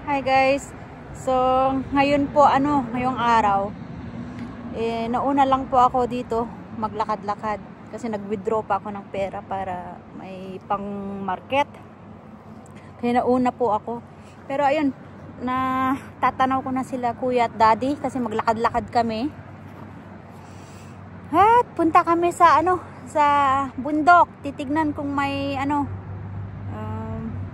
Hi guys. So, ngayon po ngayong araw, nauna lang po ako dito maglakad-lakad kasi nag-withdraw pa ako ng pera para may pang-market. Kaya nauna po ako. Pero ayun, tatanaw ko na sila kuya at daddy kasi maglakad-lakad kami. At punta kami sa sa bundok. Titignan kung may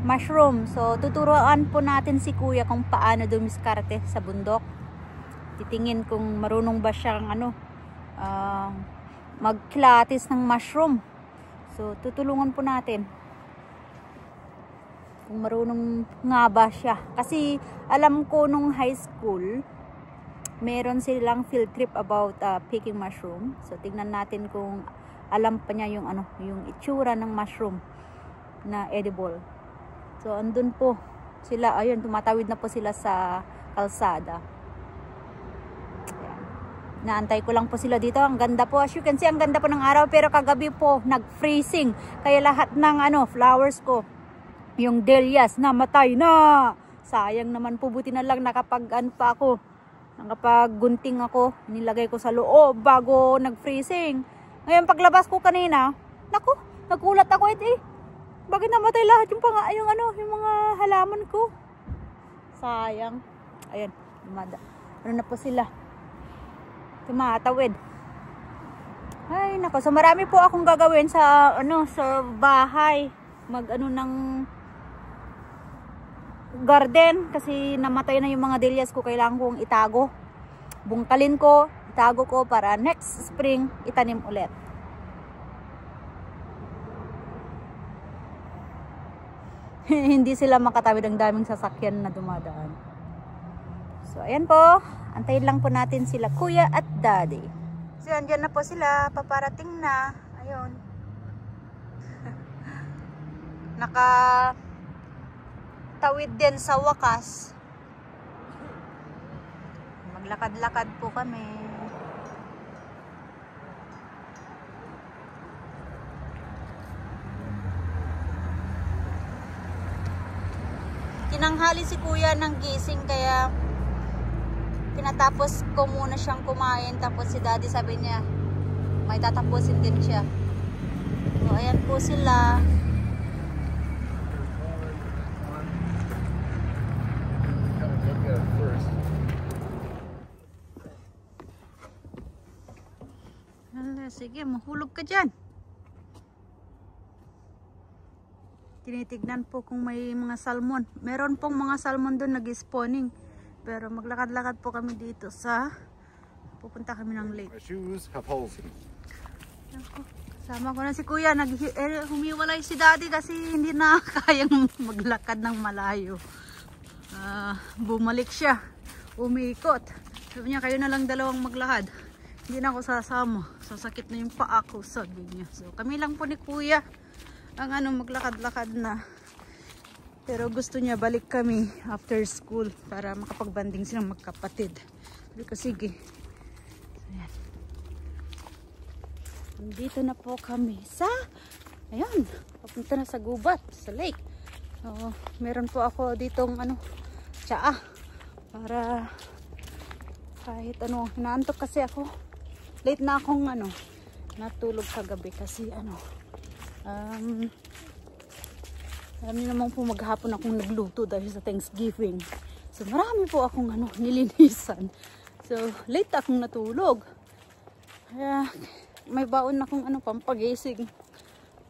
mushroom. So, tuturuan po natin si kuya kung paano dumiskarte sa bundok. Titingin kung marunong ba siyang magkilatis ng mushroom. So, tutulungan po natin kung marunong nga ba siya. Kasi, alam ko nung high school, meron silang field trip about picking mushroom. So, tignan natin kung alam pa niya yung yung itsura ng mushroom na edible. So, andun po sila. Ayun, tumatawid na po sila sa kalsada. Ayan. Naantay ko lang po sila dito. Ang ganda po. As you can see, ang ganda po ng araw. Pero kagabi po, nag-freezing. Kaya lahat ng flowers ko, yung dahlias, namatay na. Sayang naman po. Buti na lang nakapag-gunting ako. Nilagay ko sa loob bago nag-freezing. Ngayon, paglabas ko kanina, naku, nagulat ako. Bakit namatay lahat yung mga halaman ko? Sayang. Ayan, na po sila. Tumatawid. Ay, nako. So marami po akong gagawin sa sa bahay. Ng garden kasi namatay na yung mga dahlias ko. Kailangan kong itago. Bungkalin ko, itago ko para next spring itanim ulit. Hindi sila makatawid, ang daming sasakyan na dumadaan. So, ayan po. Antayin lang po natin sila, kuya at daddy. So, andyan na po sila. Paparating na. Ayun. Nakatawid din sa wakas. Maglakad-lakad po kami. Tinanghali si kuya ng gising kaya pinatapos ko muna siyang kumain, tapos si daddy sabi niya may tatapusin din siya. So ayan po sila. Sige, mahulog ka dyan. Tinitignan po kung may mga salmon. Meron pong mga salmon doon nag-spawning. Pero maglakad-lakad po kami dito pupunta kami ng lake. My shoes have holes in them. Kasama ko na si kuya. Humiwalay si daddy kasi hindi na kayang maglakad ng malayo. Bumalik siya. Umikot. Sabi niya, kayo na lang dalawang maglakad. Hindi na ako sasama. Sasakit na yung paa ko, sabi niya. So kami lang po ni kuya ang maglakad-lakad na. Pero gusto niya balik kami after school para makapagbanding silang magkapatid. Sabi ko, sige. Ayan. Nandito na po kami sa, ayan, papunta na sa gubat, sa lake. So, meron po ako ditong tsaa para kahit hinaantok kasi ako. Late na akong natulog kagabi kasi alam niyo naman po, maghapon akong nagluto dahil sa Thanksgiving. So marami po akong nilinisan. So late akong natulog. Kaya may baon akong pampagising.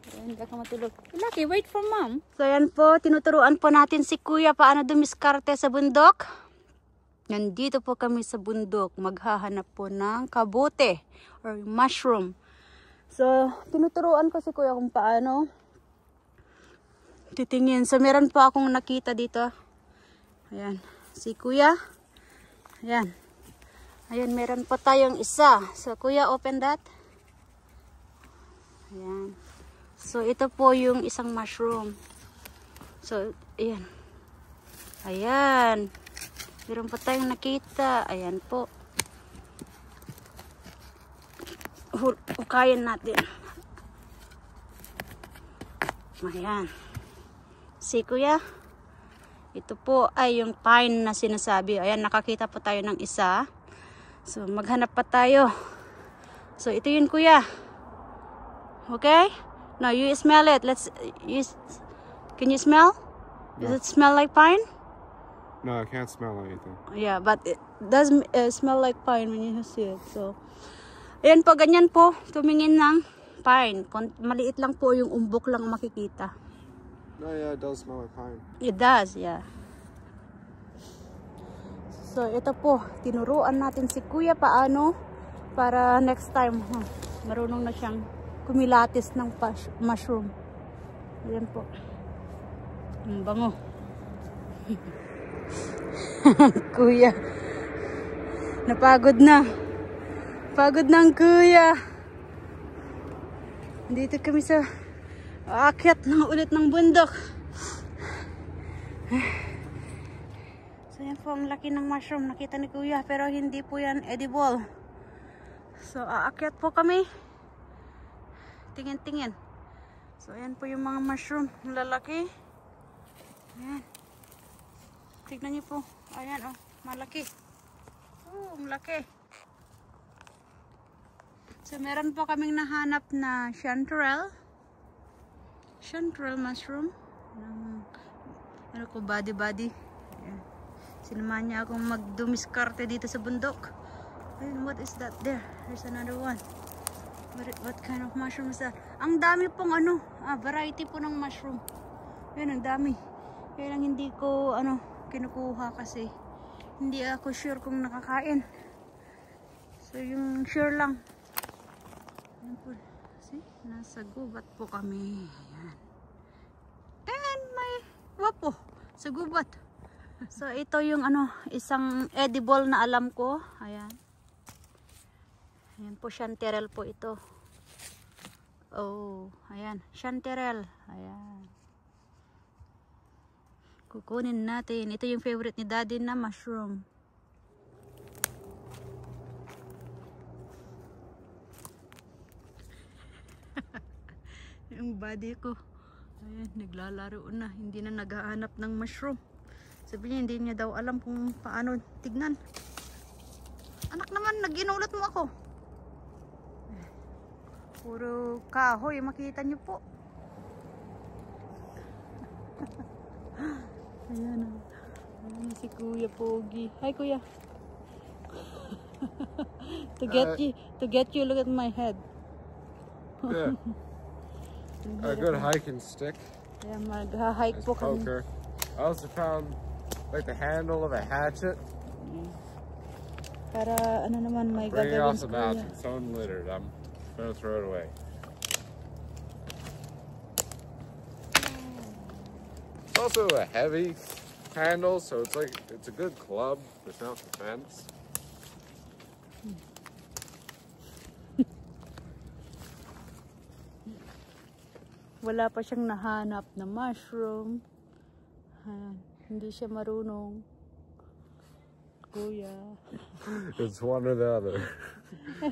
Kaya hindi ako matulog. Lucky, wait for mom. So yan po, tinuturuan po natin si kuya paano dumiskarte sa bundok. Nandito po kami sa bundok. Maghahanap po ng kabote or mushroom. So, tinuturuan ko si kuya kung paano titingin. So, meron po akong nakita dito. Ayan. Si kuya. Ayan. Ayan, meron pa tayong isa. So, kuya, open that. Ayan. So, ito po yung isang mushroom. So, ayan. Ayan. Meron pa tayong nakita. Ayan po. Hukayin natin. Ayan. Si kuya. Ito po ay yung pine na sinasabi. Ayan, nakakita po tayo ng isa. So, maghanap pa tayo. So, ito yun, kuya. Okay? Now, you smell it. Can you smell? No. Does it smell like pine? No, I can't smell anything. Yeah, but it does smell like pine when you see it. So, ayan po, ganyan po. Tumingin ng pine. Maliit lang po yung umbok lang makikita. No, yeah, it does smell like pine. It does, yeah. So, ito po, tinuruan natin si kuya paano para next time, marunong na siyang kumilatis ng mushroom. Ayan po. Ang bango. Kuya. Napagod na. Pagod ng kuya. Dito kami sa aakyat na ulit ng bundok. So, yan po ang laki ng mushroom. Nakita ni kuya, pero hindi po yan edible. So, aakyat po kami. Tingin-tingin. So, ayan po yung mga mushroom. Lalaki. Ayan. Tignan niyo po. Ayan, oh. Malaki. Oh, malaki. So, meron po kaming nahanap na chanterelle. Chanterelle mushroom. Ano ko, body-body. Ayan. Sinamahan niya akong magdumiskarte dito sa bundok. Ayun, what is that there? There's another one. What kind of mushroom is that? Ang dami pong variety po ng mushroom. Ayun, ang dami. Kaya lang hindi ko, kinukuha kasi hindi ako sure kung nakakain. So, yung sure lang. Ayan po. See? Nasa gubat po kami. Ayan. And may wapo sa gubat. So, ito yung isang edible na alam ko. Ayan. Ayan po, chanterelle po ito. Oh, ayan. Chanterelle. Ayan. Kukunin natin. Ito yung favorite ni Daddy na mushroom. Yung body ko. Ayan, naglalaro na. Hindi na naghahanap ng mushroom. Sabi niya, hindi niya daw alam kung paano tignan. Anak naman, nag-inulat mo ako. Puro kahoy, makita niyo po. Ayan o. Ayan si Kuya Pogi. Hi, Kuya. to get you, look at my head. Yeah. A good hiking stick. Ayan, mag-hike po kami. Poker. I also found like the handle of a hatchet. Para naman may Bring it gagawin off si the Kuya. mountain. It's unlittered. I'm gonna throw it away. It's also a heavy handle, so it's a good club for self-defense. Wala pa siyang nahanap na mushroom. Hindi siya marunong. Kuya. It's one or the other.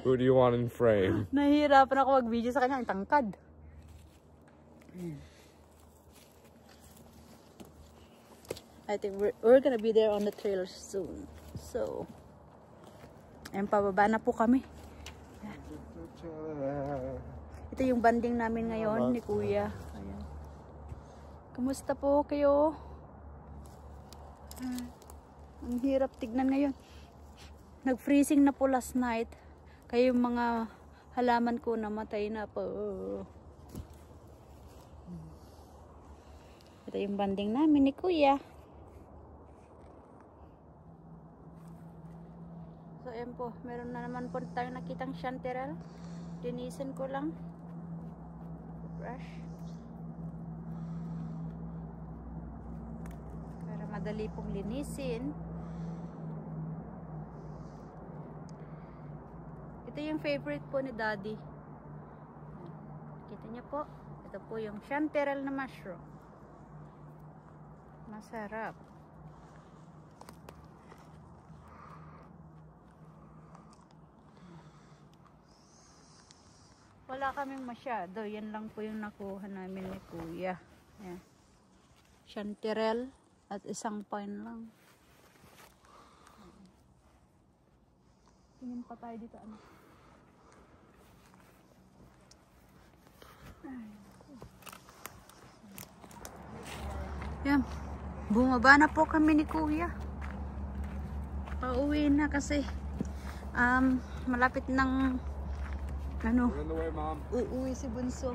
Who do you want in frame? Nahihirapan ako mag-video sa kanya. Ang tangkad. I think we're gonna be there on the trail soon. So, ayan, pababa na po kami. Ayan. Ito yung banding namin ngayon ni Kuya. Ayan. Kumusta po kayo? Ang hirap tignan ngayon. Nag-freezing na po last night. Kaya yung mga halaman ko namatay na po. Ito yung banding namin ni Kuya. So, ayan po. Meron na naman po tayong nakitang chanterelle. Linisin ko lang. Brush. Para madali pong linisin. Ito yung favorite po ni Daddy. Kita niyo po. Ito po yung chanterelle na mushroom. Masarap. Wala kaming masyado. Yan lang po yung nakuha namin ni Kuya. Ayan. Chanterelle At isang pine lang. Tingin pa tayo dito ano. Yan. Bumaba na po kami ni Kuya. Pauwi na kasi malapit ng ano. We're on the way, Mom. Uuwi si Bunso.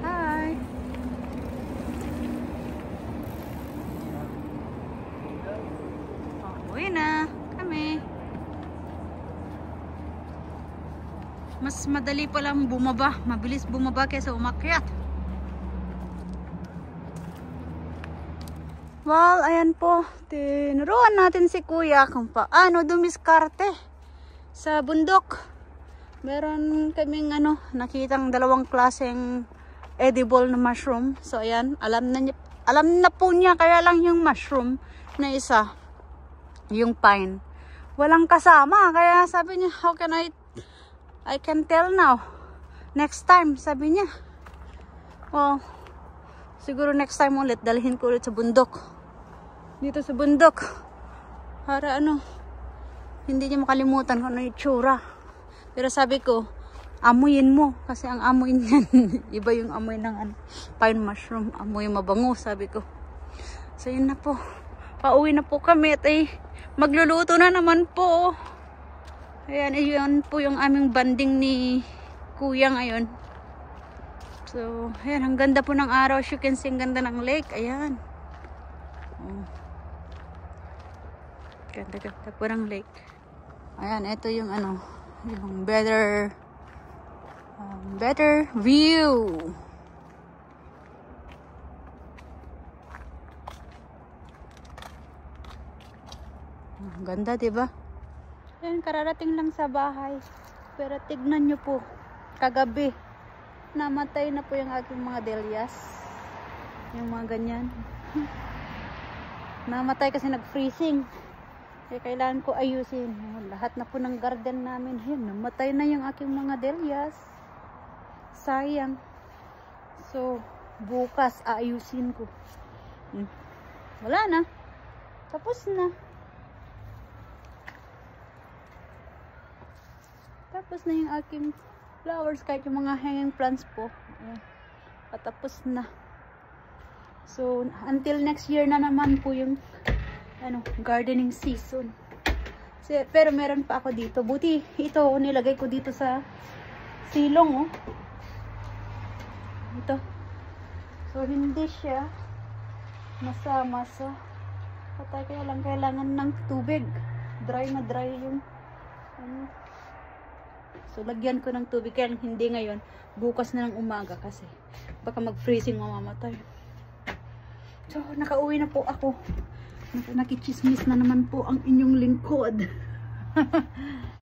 Hi. Pauwi na kami. Mas madali palang bumaba. Mabilis bumaba kaysa umakyat. Well, ayan po. Tinuruan natin si Kuya kung paano dumiskarte sa bundok. Meron kaming nakitang dalawang klaseng edible na mushroom. So ayan, alam na po niya, kaya lang yung mushroom na isa, yung pine, walang kasama. Kaya sabi niya, how can I can tell now. Next time, sabi niya. Well, siguro next time ulit, dalhin ko ulit sa bundok. Dito sa bundok. Para hindi niya makalimutan kung ano yung tsura. Pero sabi ko, amuyin mo. Kasi ang amoy niyan, iba yung amoy ng pine mushroom. Amoy mabango, sabi ko. So yun na po. Pauwi na po kami at magluluto na naman po. Ayan, yun po yung aming banding ni Kuya ngayon. So, ayan, ang ganda po ng araw. As you can see, ang ganda ng lake. Ayan. Oh. Ganda po ng lake. Ayan, ito yung yung better view. Ang ganda, diba? Ayan, kararating lang sa bahay. Pero tignan nyo po, kagabi, namatay na po yung aking mga dahlias. Yung mga ganyan. Namatay kasi nag-freezing. Kaya kailangan ko ayusin. Lahat na po ng garden namin. Yun, namatay na yung aking mga dahlias. Sayang. So, bukas aayusin ko. Wala na. Tapos na. Tapos na yung aking flowers. Kahit yung mga hanging plants po. Ayan. Patapos na. So, until next year na naman po yung gardening season. So, pero meron pa ako dito. Buti ito nilagay ko dito sa silong, oh. Ito. So, hindi siya masama sa patay, kaya lang kailangan ng tubig. Dry na dry yung So, lagyan ko ng tubig. Kaya hindi ngayon. Bukas na ng umaga kasi baka mag-freezing, mamamatay. So, nakauwi na po ako. Nakichismis na naman po ang inyong lingkod.